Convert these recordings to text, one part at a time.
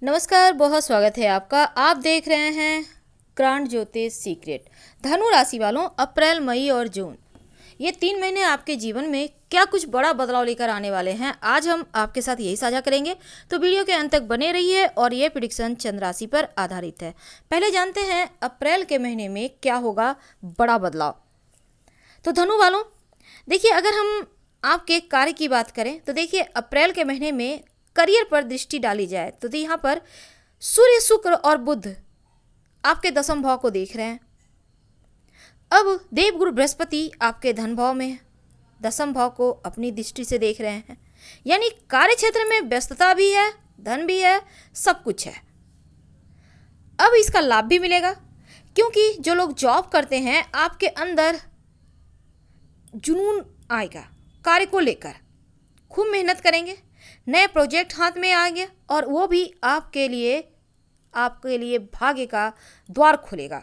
नमस्कार, बहुत स्वागत है आपका। आप देख रहे हैं ग्रांड ज्योतिष सीक्रेट। धनु राशि वालों, अप्रैल, मई और जून ये 3 महीने आपके जीवन में क्या कुछ बड़ा बदलाव लेकर आने वाले हैं, आज हम आपके साथ यही साझा करेंगे। तो वीडियो के अंत तक बने रहिए और ये प्रेडिक्शन चंद्र राशि पर आधारित है। पहले जानते हैं अप्रैल के महीने में क्या होगा बड़ा बदलाव। तो धनु वालों, देखिए, अगर हम आपके कार्य की बात करें तो देखिए, अप्रैल के महीने में करियर पर दृष्टि डाली जाए तो यहाँ पर सूर्य, शुक्र और बुध आपके दसम भाव को देख रहे हैं। अब देवगुरु बृहस्पति आपके धन भाव में है, दसम भाव को अपनी दृष्टि से देख रहे हैं। यानी कार्य क्षेत्र में व्यस्तता भी है, धन भी है, सब कुछ है। अब इसका लाभ भी मिलेगा क्योंकि जो लोग जॉब करते हैं, आपके अंदर जुनून आएगा, कार्य को लेकर खूब मेहनत करेंगे, नए प्रोजेक्ट हाथ में आएंगे और वो भी आपके लिए भाग्य का द्वार खोलेगा।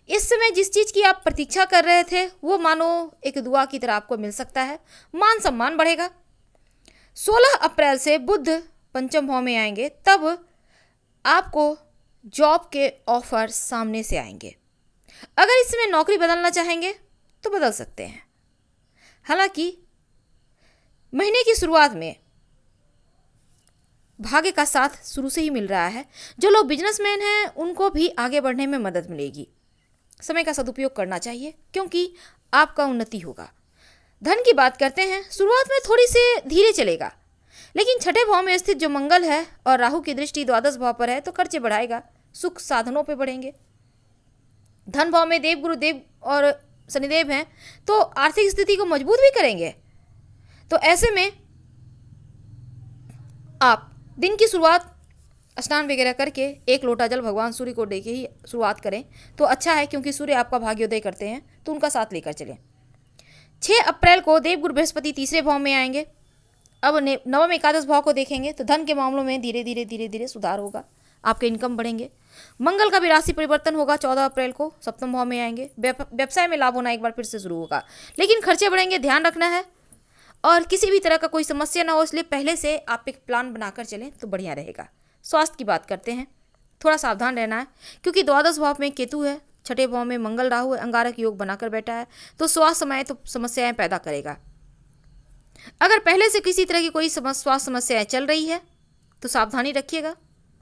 इस समय जिस चीज़ की आप प्रतीक्षा कर रहे थे वो मानो एक दुआ की तरह आपको मिल सकता है। मान सम्मान बढ़ेगा। 16 अप्रैल से बुध पंचम भाव में आएंगे, तब आपको जॉब के ऑफर सामने से आएंगे। अगर इस समय नौकरी बदलना चाहेंगे तो बदल सकते हैं। हालांकि महीने की शुरुआत में भाग्य का साथ शुरू से ही मिल रहा है। जो लोग बिजनेसमैन हैं उनको भी आगे बढ़ने में मदद मिलेगी। समय का सदुपयोग करना चाहिए क्योंकि आपका उन्नति होगा। धन की बात करते हैं, शुरुआत में थोड़ी से धीरे चलेगा, लेकिन छठे भाव में स्थित जो मंगल है और राहु की दृष्टि द्वादश भाव पर है तो खर्चे बढ़ाएगा, सुख साधनों पे बढ़ेंगे। धन भाव में देव गुरु देव और शनिदेव हैं तो आर्थिक स्थिति को मजबूत भी करेंगे। तो ऐसे में आप दिन की शुरुआत स्नान वगैरह करके एक लोटा जल भगवान सूर्य को दे के ही शुरुआत करें तो अच्छा है, क्योंकि सूर्य आपका भाग्योदय करते हैं तो उनका साथ लेकर चलें। 6 अप्रैल को देवगुरु बृहस्पति तीसरे भाव में आएंगे। अब नवम एकादश भाव को देखेंगे तो धन के मामलों में धीरे धीरे सुधार होगा, आपके इनकम बढ़ेंगे। मंगल का भी राशि परिवर्तन होगा, 14 अप्रैल को सप्तम भाव में आएंगे। व्यवसाय में लाभ होना एक बार फिर से शुरू होगा, लेकिन खर्चे बढ़ेंगे, ध्यान रखना है। और किसी भी तरह का कोई समस्या ना हो, इसलिए पहले से आप एक प्लान बनाकर चलें तो बढ़िया रहेगा। स्वास्थ्य की बात करते हैं, थोड़ा सावधान रहना है क्योंकि द्वादश भाव में केतु है, छठे भाव में मंगल राहु है, अंगारक योग बनाकर बैठा है तो स्वास्थ्य समय तो समस्याएं पैदा करेगा। अगर पहले से किसी तरह की कोई स्वास्थ्य समस्याएं चल रही है तो सावधानी रखिएगा।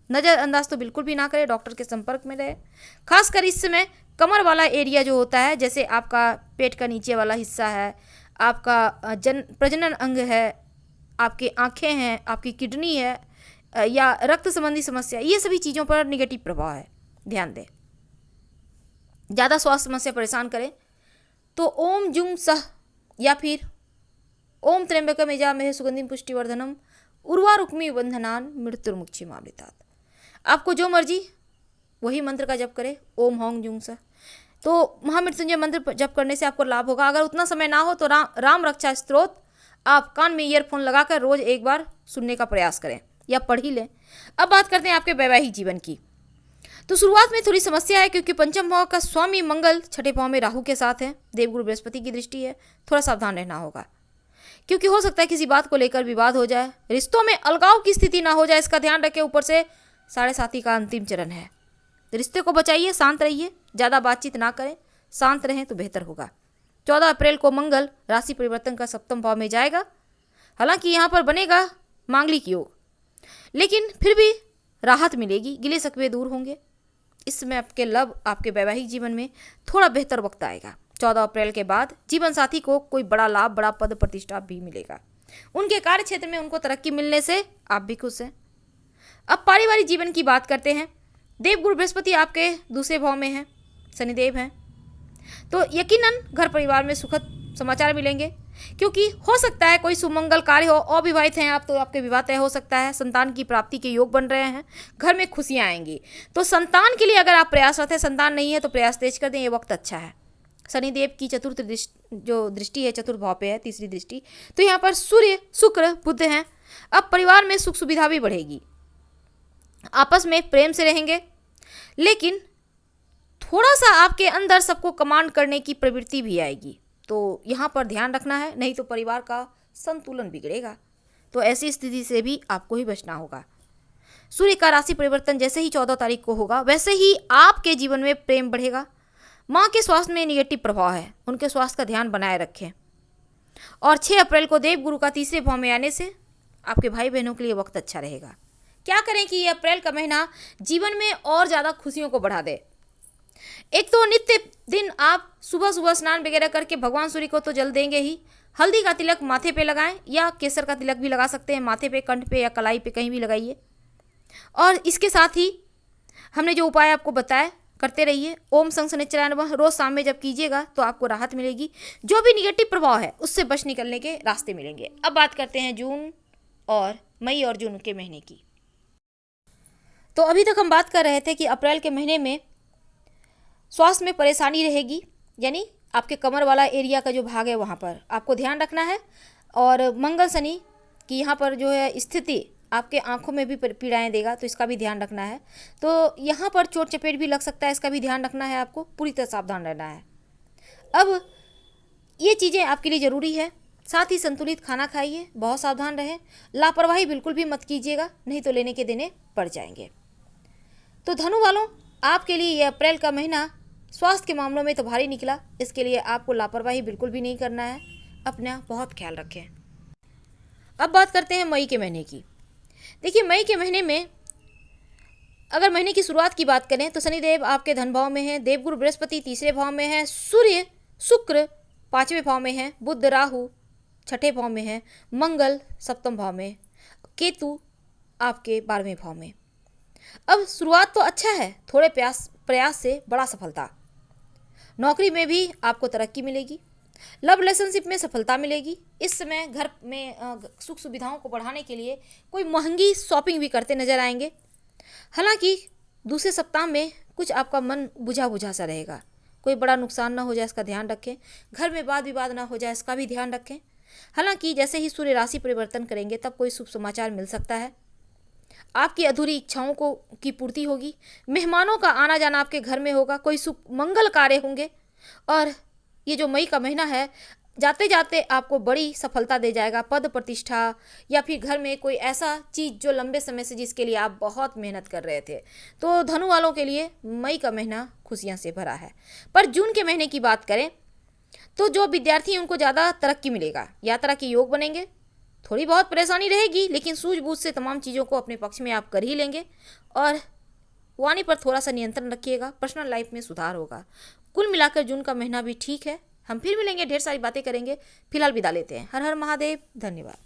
नज़रअंदाज तो बिल्कुल भी ना करें, डॉक्टर के संपर्क में रहे। खासकर इस समय कमर वाला एरिया जो होता है, जैसे आपका पेट का नीचे वाला हिस्सा है, आपका प्रजनन अंग है, आपकी आंखें हैं, आपकी किडनी है, या रक्त संबंधी समस्या, ये सभी चीज़ों पर निगेटिव प्रभाव है, ध्यान दें। ज़्यादा स्वास्थ्य समस्या परेशान करें तो ओम जुंग सह या फिर ओम त्र्यंबकम यजामहे सुगंधिम पुष्टिवर्धनम उर्वारुक्मी बंधनान मृत्युर्मुक्षिमामृतात्। आपको जो मर्जी वही मंत्र का जप करें, ओम होंग जुंग सह। तो महामृत्युंजय मंत्र जप करने से आपको लाभ होगा। अगर उतना समय ना हो तो राम रक्षा स्तोत्र आप कान में ईयरफोन लगाकर रोज एक बार सुनने का प्रयास करें या पढ़ ही लें। अब बात करते हैं आपके वैवाहिक जीवन की। तो शुरुआत में थोड़ी समस्या है क्योंकि पंचम भाव का स्वामी मंगल छठे भाव में राहु के साथ है, देवगुरु बृहस्पति की दृष्टि है। थोड़ा सावधान रहना होगा क्योंकि हो सकता है किसी बात को लेकर विवाद हो जाए, रिश्तों में अलगाव की स्थिति ना हो जाए, इसका ध्यान रखें। ऊपर से 7.5 का अंतिम चरण है, रिश्ते को बचाइए, शांत रहिए, ज़्यादा बातचीत ना करें, शांत रहें तो बेहतर होगा। 14 अप्रैल को मंगल राशि परिवर्तन का सप्तम भाव में जाएगा। हालांकि यहाँ पर बनेगा मांगलिक योग, लेकिन फिर भी राहत मिलेगी, गिले शकवे दूर होंगे। इस समय आपके लव, आपके वैवाहिक जीवन में थोड़ा बेहतर वक्त आएगा। 14 अप्रैल के बाद जीवन साथी को कोई बड़ा लाभ, बड़ा पद प्रतिष्ठा भी मिलेगा। उनके कार्य क्षेत्र में उनको तरक्की मिलने से आप भी खुश हैं। अब पारिवारिक जीवन की बात करते हैं। देवगुरु बृहस्पति आपके दूसरे भाव में है, शनिदेव हैं, तो यकीनन घर परिवार में सुखद समाचार मिलेंगे क्योंकि हो सकता है कोई सुमंगल कार्य हो। अविवाहित हैं आप तो आपके विवाह तय हो सकता है, संतान की प्राप्ति के योग बन रहे हैं, घर में खुशियां आएंगी। तो संतान के लिए अगर आप प्रयासरत हैं, संतान नहीं है तो प्रयास तेज कर दें, ये वक्त अच्छा है। शनिदेव की चतुर्थ दृष्टि है, चतुर्थ भाव पे है, तीसरी दृष्टि, तो यहाँ पर सूर्य, शुक्र, बुध हैं। अब परिवार में सुख सुविधा भी बढ़ेगी, आपस में प्रेम से रहेंगे, लेकिन थोड़ा सा आपके अंदर सबको कमांड करने की प्रवृत्ति भी आएगी। तो यहाँ पर ध्यान रखना है, नहीं तो परिवार का संतुलन बिगड़ेगा। तो ऐसी स्थिति से भी आपको ही बचना होगा। सूर्य का राशि परिवर्तन जैसे ही 14 तारीख को होगा वैसे ही आपके जीवन में प्रेम बढ़ेगा। माँ के स्वास्थ्य में निगेटिव प्रभाव है, उनके स्वास्थ्य का ध्यान बनाए रखें। और 6 अप्रैल को देवगुरु का तीसरे भाव में आने से आपके भाई बहनों के लिए वक्त अच्छा रहेगा। क्या करें कि ये अप्रैल का महीना जीवन में और ज़्यादा खुशियों को बढ़ा दे। एक तो नित्य दिन आप सुबह सुबह स्नान वगैरह करके भगवान सूर्य को तो जल देंगे ही, हल्दी का तिलक माथे पे लगाएं या केसर का तिलक भी लगा सकते हैं, माथे पे, कंठ पे या कलाई पे कहीं भी लगाइए। और इसके साथ ही हमने जो उपाय आपको बताया करते रहिए। ओम संग शनिश्चराय नमः रोज शाम में जब कीजिएगा तो आपको राहत मिलेगी, जो भी निगेटिव प्रभाव है उससे बच निकलने के रास्ते मिलेंगे। अब बात करते हैं जून और मई और जून के महीने की। तो अभी तक हम बात कर रहे थे कि अप्रैल के महीने में स्वास्थ्य में परेशानी रहेगी, यानी आपके कमर वाला एरिया का जो भाग है वहाँ पर आपको ध्यान रखना है। और मंगल शनि की यहाँ पर जो है स्थिति आपके आंखों में भी पीड़ाएं देगा, तो इसका भी ध्यान रखना है। तो यहाँ पर चोट चपेट भी लग सकता है, इसका भी ध्यान रखना है, आपको पूरी तरह सावधान रहना है। अब ये चीज़ें आपके लिए ज़रूरी है। साथ ही संतुलित खाना खाइए, बहुत सावधान रहें, लापरवाही बिल्कुल भी मत कीजिएगा, नहीं तो लेने के देने पड़ जाएंगे। तो धनु वालों, आपके लिए ये अप्रैल का महीना स्वास्थ्य के मामलों में तो भारी निकला, इसके लिए आपको लापरवाही बिल्कुल भी नहीं करना है, अपना बहुत ख्याल रखें। अब बात करते हैं मई के महीने की। देखिए, मई के महीने में अगर महीने की शुरुआत की बात करें तो शनिदेव आपके धन भाव में हैं, देवगुरु बृहस्पति तीसरे भाव में है, सूर्य शुक्र पांचवें भाव में है, बुध राहु छठे भाव में है, मंगल सप्तम भाव में, केतु आपके 12वें भाव में। अब शुरुआत तो अच्छा है, थोड़े प्रयास से बड़ा सफलता। नौकरी में भी आपको तरक्की मिलेगी, लव रिलेशनशिप में सफलता मिलेगी। इस समय घर में सुख सुविधाओं को बढ़ाने के लिए कोई महंगी शॉपिंग भी करते नजर आएंगे। हालांकि दूसरे सप्ताह में कुछ आपका मन बुझा बुझा सा रहेगा, कोई बड़ा नुकसान ना हो जाए इसका ध्यान रखें, घर में वाद विवाद ना हो जाए इसका भी ध्यान रखें। हालांकि जैसे ही सूर्य राशि परिवर्तन करेंगे तब कोई शुभ समाचार मिल सकता है, आपकी अधूरी इच्छाओं को की पूर्ति होगी, मेहमानों का आना जाना आपके घर में होगा, कोई शुभ मंगल कार्य होंगे। और ये जो मई का महीना है जाते जाते आपको बड़ी सफलता दे जाएगा, पद प्रतिष्ठा या फिर घर में कोई ऐसा चीज़ जो लंबे समय से जिसके लिए आप बहुत मेहनत कर रहे थे। तो धनु वालों के लिए मई का महीना खुशियां से भरा है। पर जून के महीने की बात करें तो जो विद्यार्थी हैं उनको ज़्यादा तरक्की मिलेगा, यात्रा के योग बनेंगे, थोड़ी बहुत परेशानी रहेगी लेकिन सूझबूझ से तमाम चीज़ों को अपने पक्ष में आप कर ही लेंगे। और वाणी पर थोड़ा सा नियंत्रण रखिएगा, पर्सनल लाइफ में सुधार होगा। कुल मिलाकर जून का महीना भी ठीक है। हम फिर मिलेंगे, ढेर सारी बातें करेंगे। फिलहाल विदा लेते हैं। हर हर महादेव, धन्यवाद।